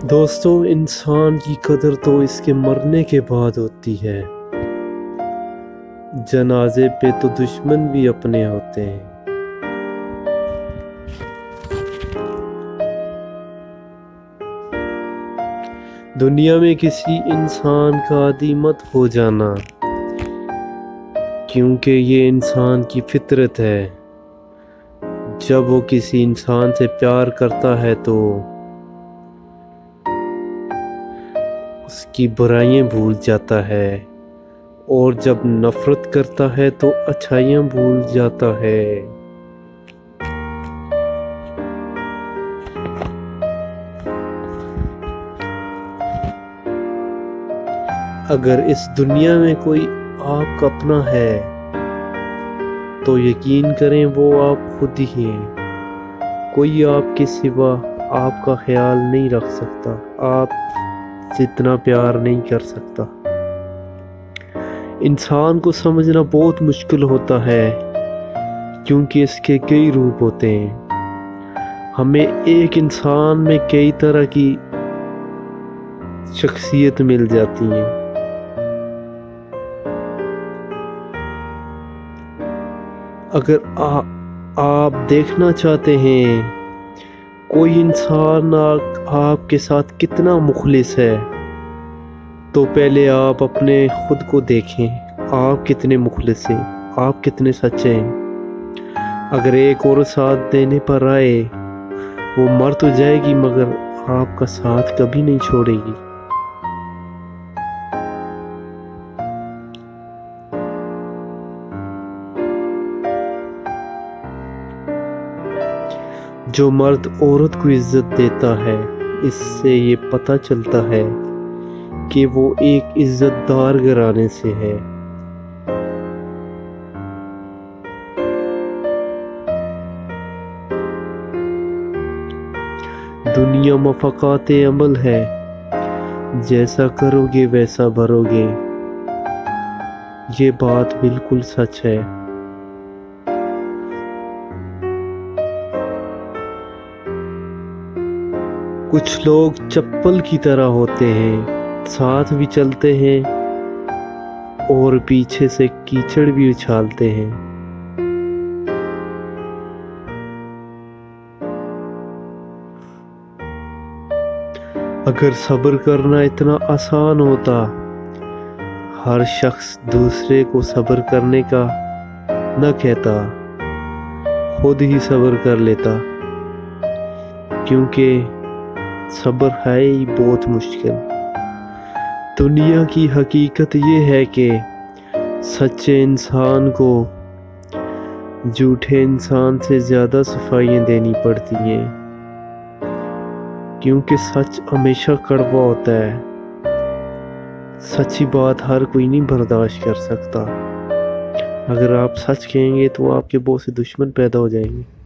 دوستو، انسان کی قدر تو اس کے مرنے کے بعد ہوتی ہے۔ جنازے پہ تو دشمن بھی اپنے ہوتے ہیں۔ دنیا میں کسی انسان کا عادی مت ہو جانا، کیونکہ یہ انسان کی فطرت ہے۔ جب وہ کسی انسان سے پیار کرتا ہے تو اس کی برائیاں بھول جاتا ہے، اور جب نفرت کرتا ہے تو اچھائیاں بھول جاتا ہے۔ اگر اس دنیا میں کوئی آپ کا اپنا ہے تو یقین کریں وہ آپ خود ہی ہیں۔ کوئی آپ کے سوا آپ کا خیال نہیں رکھ سکتا، آپ سے اتنا پیار نہیں کر سکتا۔ انسان کو سمجھنا بہت مشکل ہوتا ہے، کیونکہ اس کے کئی روپ ہوتے ہیں۔ ہمیں ایک انسان میں کئی طرح کی شخصیت مل جاتی ہیں۔ اگر آپ دیکھنا چاہتے ہیں کوئی انسان آپ کے ساتھ کتنا مخلص ہے، تو پہلے آپ اپنے خود کو دیکھیں، آپ کتنے مخلص ہیں، آپ کتنے سچے ہیں۔ اگر ایک اور ساتھ دینے پر آئے، وہ مر تو جائے گی مگر آپ کا ساتھ کبھی نہیں چھوڑے گی۔ جو مرد عورت کو عزت دیتا ہے، اس سے یہ پتہ چلتا ہے کہ وہ ایک عزت دار گھرانے سے ہے۔ دنیا مفقات عمل ہے، جیسا کرو گے ویسا بھرو گے۔ یہ بات بالکل سچ ہے۔ کچھ لوگ چپل کی طرح ہوتے ہیں، ساتھ بھی چلتے ہیں اور پیچھے سے کیچڑ بھی اچھالتے ہیں۔ اگر صبر کرنا اتنا آسان ہوتا، ہر شخص دوسرے کو صبر کرنے کا نہ کہتا، خود ہی صبر کر لیتا، کیونکہ صبر ہے ہی بہت مشکل۔ دنیا کی حقیقت یہ ہے کہ سچے انسان کو جھوٹے انسان سے زیادہ صفائیاں دینی پڑتی ہیں، کیونکہ سچ ہمیشہ کڑوا ہوتا ہے۔ سچی بات ہر کوئی نہیں برداشت کر سکتا۔ اگر آپ سچ کہیں گے تو آپ کے بہت سے دشمن پیدا ہو جائیں گے۔